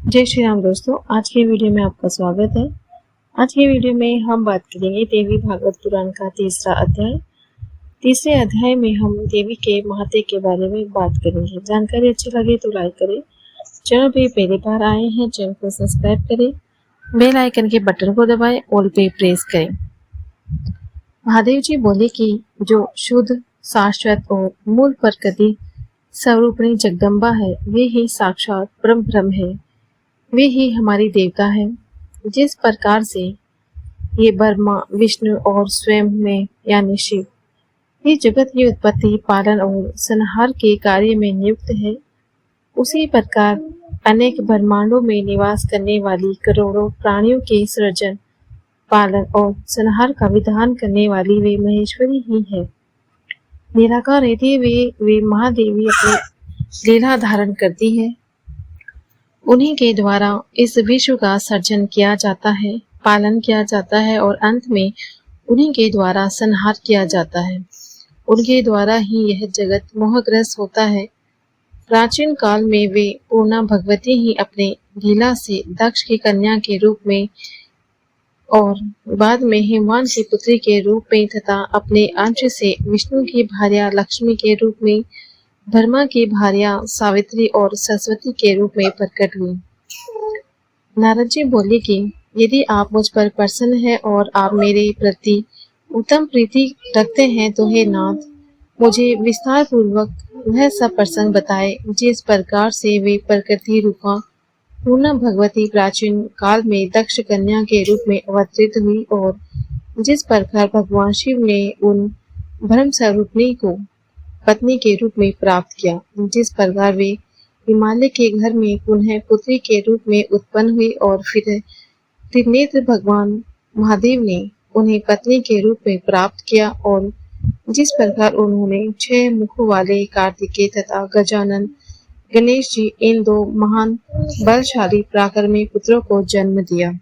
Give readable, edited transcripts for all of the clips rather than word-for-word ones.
जय श्री राम दोस्तों, आज के वीडियो में आपका स्वागत है। आज के वीडियो में हम बात करेंगे देवी भागवत पुराण का तीसरा अध्याय। तीसरे अध्याय में हम देवी के महत्व के बारे में बात करेंगे। जानकारी अच्छी लगे तो लाइक करें। चैनल पे पहली बार आए हैं चैनल को सब्सक्राइब करें, बेल आइकन के बटन को दबाएं, ऑल पे प्रेस करें। महादेव जी बोले कि जो शुद्ध, शाश्वत और मूल प्रकृति स्वरूपणी जगदम्बा है, वे ही साक्षात परम ब्रह्म है, वे ही हमारी देवता है। जिस प्रकार से ये ब्रह्मा, विष्णु और स्वयं में यानी शिव ये जगत की उत्पत्ति, पालन और संहार के कार्य में नियुक्त है, उसी प्रकार अनेक ब्रह्मांडों में निवास करने वाली करोड़ों प्राणियों के सृजन, पालन और संहार का विधान करने वाली वे महेश्वरी ही है। निराकार रहते वे महादेवी अपनी लीला धारण करती है। उन्हीं के द्वारा इस विश्व का सर्जन किया जाता है, पालन किया जाता है और अंत में उन्हीं के द्वारा संहार किया जाता है। उनके द्वारा ही यह जगत मोहग्रस्त होता है। प्राचीन काल में वे पूर्णा भगवती ही अपने लीला से दक्ष की कन्या के रूप में और बाद में हिमवान की पुत्री के रूप में तथा अपने अंश से विष्णु की भार्या लक्ष्मी के रूप में, ब्रह्मा की भार्या सावित्री और सरस्वती के रूप में प्रकट हुई। नारद जी बोले कि यदि आप मुझ पर प्रसन्न हैं और आप मेरे प्रति उत्तम प्रीति रखते हैं तो हे नाथ, मुझे विस्तार पूर्वक वह सब प्रसंग बताए जिस प्रकार से वे प्रकृति रूपा पूर्ण भगवती प्राचीन काल में दक्ष कन्या के रूप में अवतरित हुई और जिस प्रकार भगवान शिव ने उन ब्रह्म स्वरूपिणी को पत्नी के रूप में प्राप्त किया, जिस प्रकार वे हिमालय के घर में पुनः पुत्री के रूप में उत्पन्न हुई और फिर त्रिनेत्र भगवान महादेव ने उन्हें पत्नी के रूप में प्राप्त किया और जिस प्रकार उन्होंने 6 मुखों वाले कार्तिकेय तथा गजानन गणेश जी इन 2 महान बलशाली पराक्रमी पुत्रों को जन्म दिया।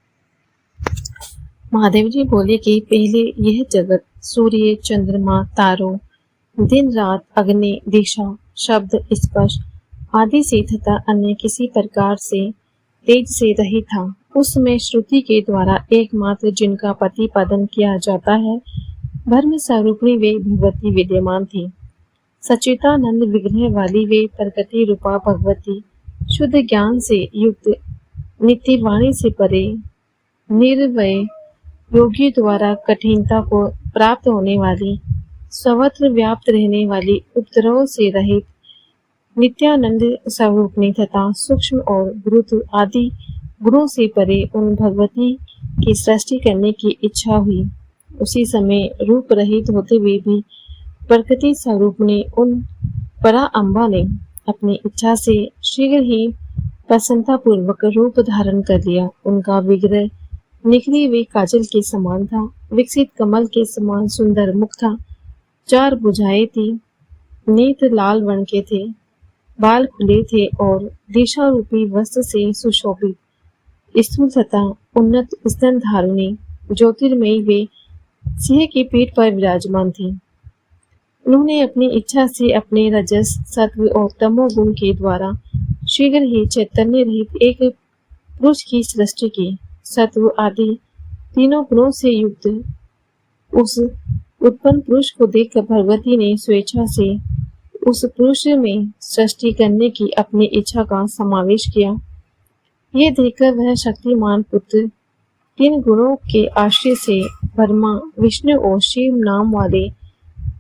महादेव जी बोले कि पहले यह जगत सूर्य, चंद्रमा, तारों, दिन रात, अग्नि, दिशा, शब्द, स्पर्श आदि से तथा अन्य किसी प्रकार से तेज से रहित था। उस समय श्रुति के द्वारा एकमात्र जिनका प्रतिपादन किया जाता है, ब्रह्म स्वरूपिणी वे भगवती विद्यमान थी। सच्चिदानंद विग्रह वाली वे प्रकृति रूपा भगवती, शुद्ध ज्ञान से युक्त, नित्य वाणी से परे, निर्वय, योगी द्वारा कठिनता को प्राप्त होने वाली, सर्वत्र व्याप्त रहने वाली, उपद्रव से रहित, नित्यानंद स्वरूपिणी तथा सूक्ष्म और गुरुत्व आदि गुणों से परे उन भगवती की सृष्टि करने की इच्छा हुई। उसी समय रूप रहित होते हुए भी प्रकृति स्वरूपिणी उन परा अम्बा ने अपनी इच्छा से शीघ्र ही प्रसन्नता पूर्वक रूप धारण कर लिया। उनका विग्रह निखरी हुई काजल के समान था, विकसित कमल के समान सुंदर मुख था, 4 भुजाएं थी, नेत्र लाल वर्ण के थे, बाल खुले थे और दिशा रूपी वस्त्र से सुशोभित, स्थूल तथा उन्नत स्तन धारुणी, ज्योतिर्मयी वे सिंह की पीठ पर विराजमान थी। उन्होंने अपनी इच्छा से अपने रजस, सत्व और तमोगुण के द्वारा शीघ्र ही चैतन्य रहित एक पुरुष की सृष्टि की। सत्व आदि तीनों गुणों से युक्त उस उत्पन्न पुरुष को देखकर भगवती ने स्वेच्छा से उस पुरुष में सृष्टि करने की अपनी इच्छा का समावेश किया। ये देखकर वह शक्तिमान पुत्र 3 गुणों के आश्रय से ब्रह्मा, विष्णु और शिव नाम वाले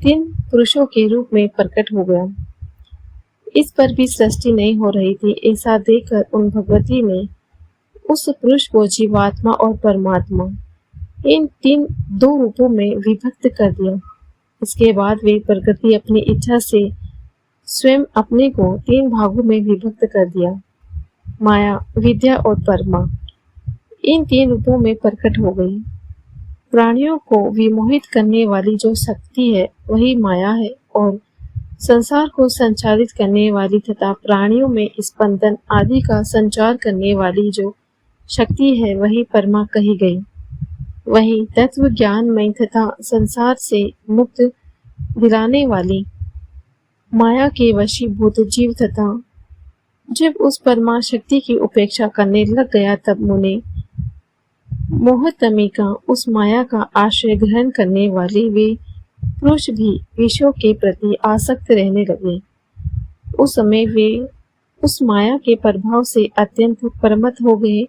3 पुरुषों के रूप में प्रकट हो गया। इस पर भी सृष्टि नहीं हो रही थी। ऐसा देखकर उन भगवती ने उस पुरुष को जीवात्मा और परमात्मा इन 2 रूपों में विभक्त कर दिया। इसके बाद वे प्रकृति अपनी इच्छा से स्वयं अपने को 3 भागों में विभक्त कर दिया। माया, विद्या और परमा इन 3 रूपों में प्रकट हो गई। प्राणियों को विमोहित करने वाली जो शक्ति है वही माया है और संसार को संचालित करने वाली तथा प्राणियों में स्पंदन आदि का संचार करने वाली जो शक्ति है वही परमा कही गई। वही तत्व ज्ञानमय तथा संसार से मुक्त दिलाने वाली माया के वशीभूत जीव तथा जब उस परमा शक्ति की उपेक्षा करने लग गया तब मुने मोहतमी का उस माया का आश्रय ग्रहण करने वाले वे पुरुष भी विषयों के प्रति आसक्त रहने लगे। उस समय वे उस माया के प्रभाव से अत्यंत परमत हो गए।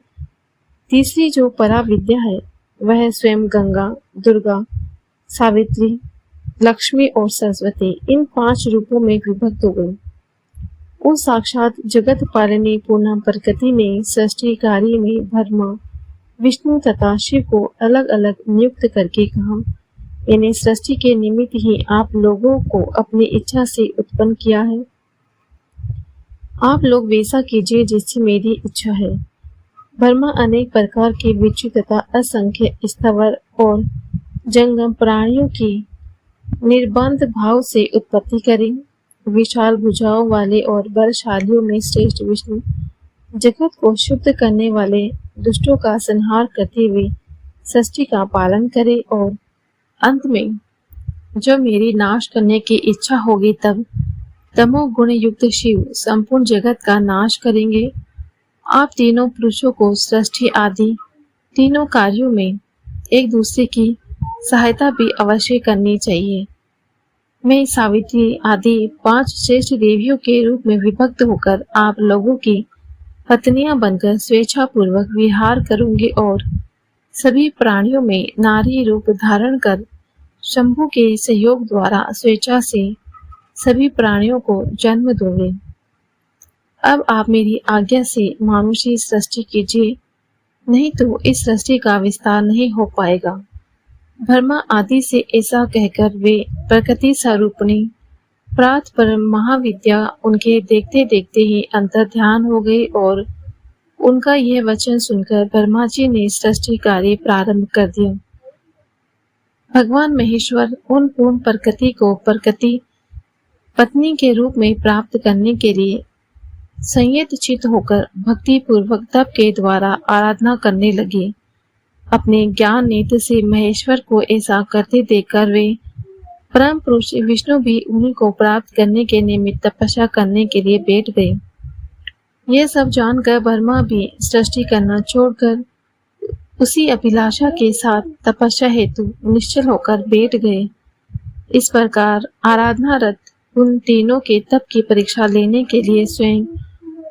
तीसरी जो परा विद्या है वह स्वयं गंगा, दुर्गा, सावित्री, लक्ष्मी और सरस्वती इन 5 रूपों में विभक्त हो गई। उन साक्षात जगत पालनी पूर्णा प्रकृति ने सृष्टि कार्य में ब्रह्मा, विष्णु तथा शिव को अलग अलग नियुक्त करके कहा, इन्हें सृष्टि के निमित्त ही आप लोगों को अपनी इच्छा से उत्पन्न किया है। आप लोग वैसा कीजिए जिससे मेरी इच्छा है। ब्रह्मा अनेक प्रकार के विचित्र तथा असंख्य स्थावर और जंगम प्राणियों की निर्बंध भाव से उत्पत्ति करें। विशाल भुजाओं वाले और बलशालियों में श्रेष्ठ विष्णु जगत को शुद्ध करने वाले दुष्टों का संहार करते हुए सृष्टि का पालन करे और अंत में जब मेरी नाश करने की इच्छा होगी तब तमो गुण युक्त शिव संपूर्ण जगत का नाश करेंगे। आप तीनों पुरुषों को सृष्टि आदि तीनों कार्यों में एक दूसरे की सहायता भी अवश्य करनी चाहिए। मैं सावित्री आदि 5 श्रेष्ठ देवियों के रूप में विभक्त होकर आप लोगों की पत्नियां बनकर स्वेच्छा पूर्वक विहार करूंगी और सभी प्राणियों में नारी रूप धारण कर शंभु के सहयोग द्वारा स्वेच्छा से सभी प्राणियों को जन्म दूंगी। अब आप मेरी आज्ञा से मानुषी सृष्टि कीजिए, नहीं तो इस सृष्टि का विस्तार नहीं हो पाएगा। ब्रह्मा आदि से ऐसा कहकर वे प्रकृति स्वरूपिणी प्रात पर महाविद्या उनके देखते देखते ही अंतर ध्यान हो गई और उनका यह वचन सुनकर ब्रह्मा जी ने सृष्टि कार्य प्रारंभ कर दिया। भगवान महेश्वर उन पूर्ण प्रकृति को प्रकृति पत्नी के रूप में प्राप्त करने के लिए संयत चित्त होकर भक्ति पूर्वक तप के द्वारा आराधना करने लगे। अपने ज्ञान नेत्र से महेश्वर को ऐसा करते देखकर वे परम पुरुष विष्णु भी उन्हीं को प्राप्त करने के निमित्त तपस्या करने के लिए बैठ गए। यह सब जानकर ब्रह्मा भी सृष्टि करना छोड़कर उसी अभिलाषा के साथ तपस्या हेतु निश्चल होकर बैठ गए। इस प्रकार आराधनारत उन तीनों के तप की परीक्षा लेने के लिए स्वयं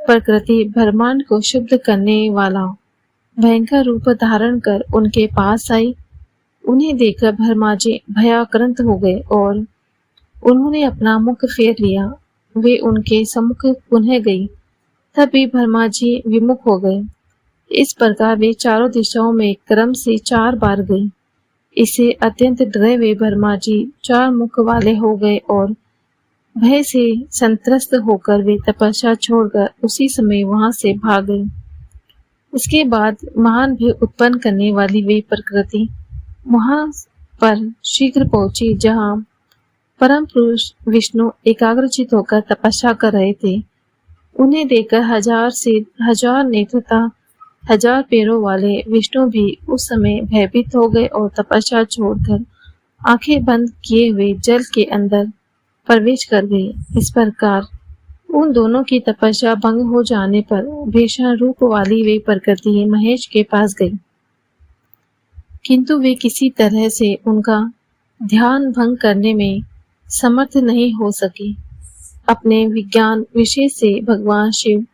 प्रकृति ब्रह्मांड को शुद्ध करने वाला भयंकर रूप धारण कर उनके पास आई। उन्हें देखकर ब्रह्मा जी भयाक्रांत हो गए और उन्होंने अपना मुख फेर लिया। वे उनके सम्मुख पुनः गई, तभी ब्रह्मा जी विमुख हो गए। इस प्रकार वे चारों दिशाओं में क्रम से 4 बार गई। इससे अत्यंत डरे हुए ब्रह्मा जी 4 मुख वाले हो गए और भय से संत्रस्त होकर वे तपस्या छोड़कर उसी समय वहां से भाग गए। इसके बाद महान भय उत्पन्न करने वाली वे प्रकृति वहां पर शीघ्र पहुंची जहां परम पुरुष विष्णु एकाग्रचित होकर तपस्या कर रहे थे। उन्हें देखकर 1000 से 1000 नेत्रता 1000 पैरों वाले विष्णु भी उस समय भयभीत हो गए और तपस्या छोड़कर आंखें बंद किए हुए जल के अंदर प्रवेश कर गए। इस प्रकार उन दोनों की तपस्या भंग हो जाने पर भीषण रूप वाली वे प्रकृति महेश के पास गई, किंतु वे किसी तरह से उनका ध्यान भंग करने में समर्थ नहीं हो सकी। अपने विज्ञान विशेष से भगवान शिव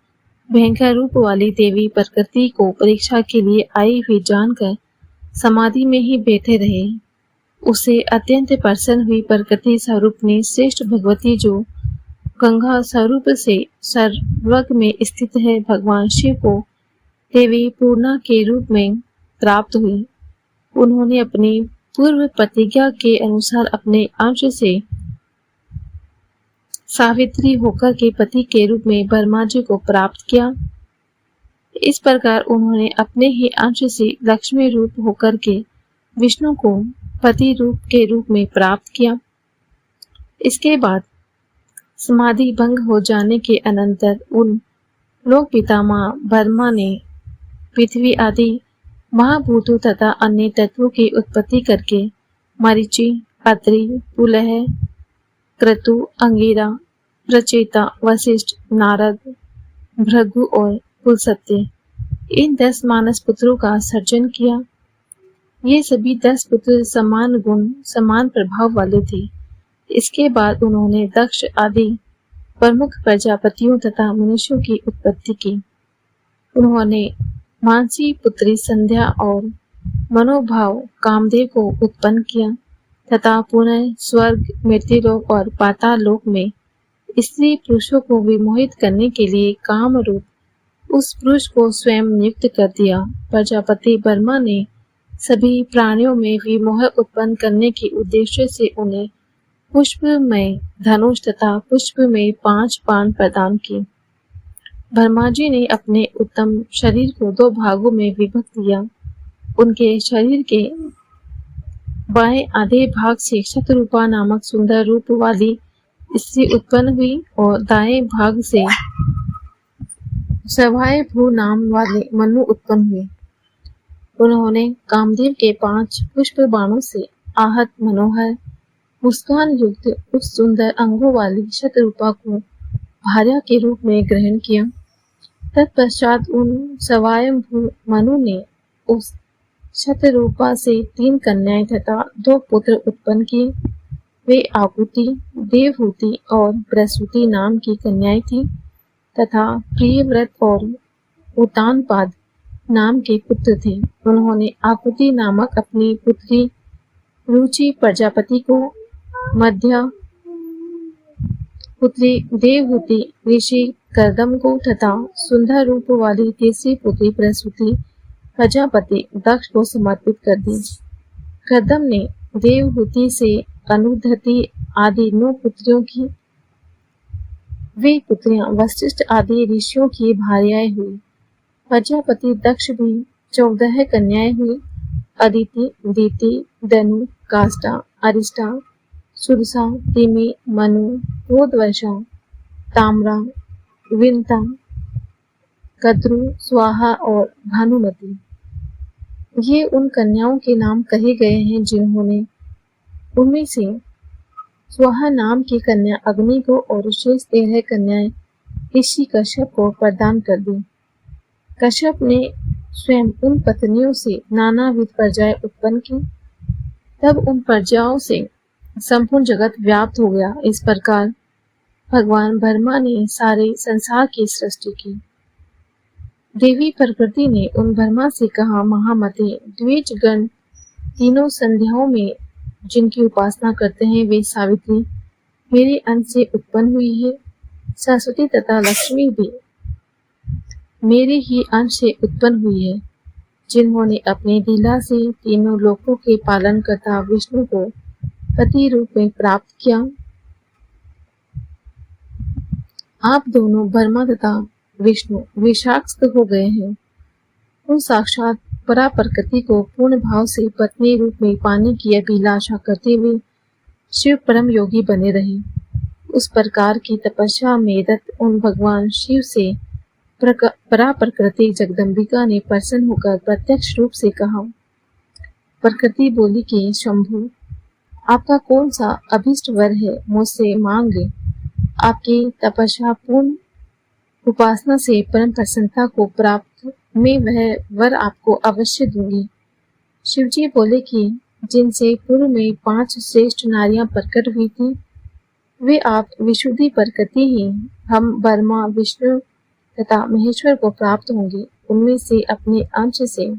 भयंकर रूप वाली देवी प्रकृति को परीक्षा के लिए आई हुई जानकर समाधि में ही बैठे रहे। उसे अत्यंत प्रसन्न हुई प्रकृति स्वरूप ने श्रेष्ठ भगवती जो गंगा स्वरूप से सर्वग में स्थित है भगवान शिव को देवी पूर्णा के रूप में प्राप्त हुई। उन्होंने अपनी पूर्व प्रतिज्ञा के अनुसार अपने अंश से सावित्री होकर के पति के रूप में ब्रह्मा जी को प्राप्त किया। इस प्रकार उन्होंने अपने ही अंश से लक्ष्मी रूप होकर के विष्णु को पति रूप के रूप में प्राप्त किया। इसके बाद समाधि भंग हो जाने के अनंतर उन लोक पितामह ब्रह्मा ने पृथ्वी आदि महाभूतों तथा अन्य तत्वों की उत्पत्ति करके मरीचि, अत्रि, पुलह, क्रतु, अंगिरा, प्रचेता, वशिष्ठ, नारद, भृगु और पुलस्त्य, इन 10 मानस पुत्रों का सर्जन किया। ये सभी 10 पुत्र समान गुण, समान प्रभाव वाले थे। इसके बाद उन्होंने दक्ष आदि प्रमुख प्रजापतियों तथा मनुष्यों की उत्पत्ति की। उन्होंने मानसी पुत्री संध्या और मनोभाव कामदेव को उत्पन्न किया तथा पुनः स्वर्ग, मृत्युलोक और पाताल लोक में स्त्री पुरुषों को विमोहित करने के लिए काम रूप उस पुरुष को स्वयं नियुक्त कर दिया। प्रजापति ब्रह्मा ने सभी प्राणियों में विमोह उत्पन्न करने के उद्देश्य से उन्हें पुष्प में धनुष तथा पुष्प में 5 बाण प्रदान किए। ब्रह्मा जी ने अपने उत्तम शरीर को 2 भागों में विभक्त किया। उनके शरीर के बाएं आधे भाग से शतरूपा नामक सुंदर रूप वाली स्त्री उत्पन्न हुई और दाएं भाग से सवाय भू नाम वाले मनु उत्पन्न हुए। उन्होंने कामदेव के 5 पुष्प बाणों से आहत मनोहर मुस्कान युक्त उस सुंदर अंगों वाली शतरूपा को भार्या के रूप में ग्रहण किया। तत्पश्चात उन सवायभू मनु ने उस शतरूपा से 3 कन्याएं तथा 2 पुत्र उत्पन्न किए। वे आकुति, देवहूति और प्रसूति नाम की कन्याएं थीं तथा प्रियव्रत और उतानपाद नाम के पुत्र थे। उन्होंने आकुति नामक अपनी पुत्री रुचि प्रजापति को, मध्या पुत्री देवहूति ऋषि कर्दम को तथा सुंदर रूप वाली तीसरी पुत्री प्रसूति प्रजापति दक्ष को समर्पित कर दी। कर्दम ने देवहूति से अनुधति आदि 9 पुत्रियों की। वे पुत्रियां वशिष्ठ आदि ऋषियों की भार्याएं हुई। प्रजापति दक्ष भी 14 कन्याएं हुई। अदिति, दीति, दनु, काष्ठा, अरिष्टा, सुरसा, तिमि, मनु, प्रोदवर्षा, ताम्रा, विनता, कद्रु, स्वाहा और भानुमति। ये उन कन्याओं के नाम कहे गए हैं जिन्होंने उनमें से स्वाहा नाम की कन्या अग्नि को और शेष 13 कन्याएं ऋषि कश्यप को प्रदान कर दी। कश्यप ने स्वयं उन पत्नियों से नानाविध प्रजाएं उत्पन्न की। तब उन प्रजाओं से संपूर्ण जगत व्याप्त हो गया। इस प्रकार भगवान ब्रह्मा ने सारे संसार की सृष्टि की। देवी प्रकृति ने उन ब्रह्मा से कहा, महामते, द्विज गण तीनों संध्याओं में जिनकी उपासना करते हैं वे सावित्री मेरे अंश से उत्पन्न हुई है। सरस्वती तथा लक्ष्मी भी मेरे ही अंश से उत्पन्न हुई है, जिन्होंने अपनी लीला से तीनों लोकों के पालन करता विष्णु को पति रूप में प्राप्त किया। आप दोनों ब्रह्मा तथा विष्णु विषाक्त हो गए हैं। उन साक्षात परा प्रकृति को पूर्ण भाव से पत्नी रूप में पाने की अभिलाषा करते हुए शिव परम योगी बने रहे। उस प्रकार की तपस्या में रत उन भगवान शिव से परा प्रकृति जगदम्बिका ने प्रसन्न होकर प्रत्यक्ष रूप से कहा। प्रकृति बोली कि शंभु, आपका कौन सा अभिष्ट वर है, मुझसे मांग ले। आपकी तपस्या पूर्ण उपासना से परम प्रसन्नता को प्राप्त मैं वह वर आपको अवश्य दूंगी। शिवजी बोले कि जिनसे पूर्व में 5 श्रेष्ठ नारियां प्रकट हुई थी, वे आप विशुद्धि प्रकृति ही हम ब्रह्मा, विष्णु तथा महेश्वर को प्राप्त होंगे। उनमें से अपने अंश से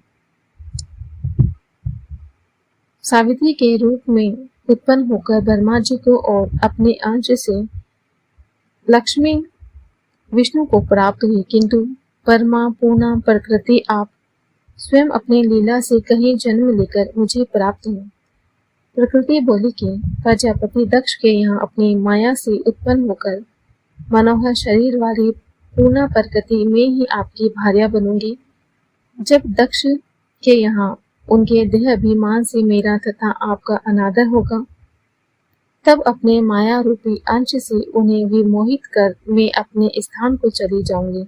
सावित्री के रूप में उत्पन्न होकर ब्रह्मा जी को और अपने अंश से लक्ष्मी विष्णु को प्राप्त हुई, किंतु परमा पूर्णा प्रकृति आप स्वयं अपने लीला से कहीं जन्म लेकर मुझे प्राप्त हुई। प्रकृति बोली कि प्रजापति दक्ष के यहाँ अपनी माया से उत्पन्न होकर मनोहर शरीर वाली पूर्णा प्रकृति में ही आपकी भार्या बनूंगी। जब दक्ष के यहाँ उनके देह अभिमान से मेरा तथा आपका अनादर होगा, तब अपने माया रूपी अंश से उन्हें विमोहित कर मैं अपने स्थान को चली जाऊंगी।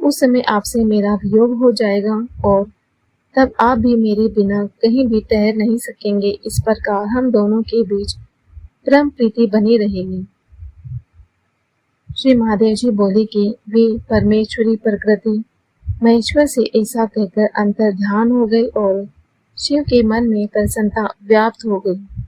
उस समय आपसे मेरा वियोग हो जाएगा और तब आप भी मेरे बिना कहीं भी ठहर नहीं सकेंगे। इस प्रकार हम दोनों के बीच परम प्रीति बनी रहेगी। श्री महादेव जी बोले कि वे परमेश्वरी प्रकृति महेश्वर से ऐसा कहकर अंतर ध्यान हो गई और शिव के मन में प्रसन्नता व्याप्त हो गई।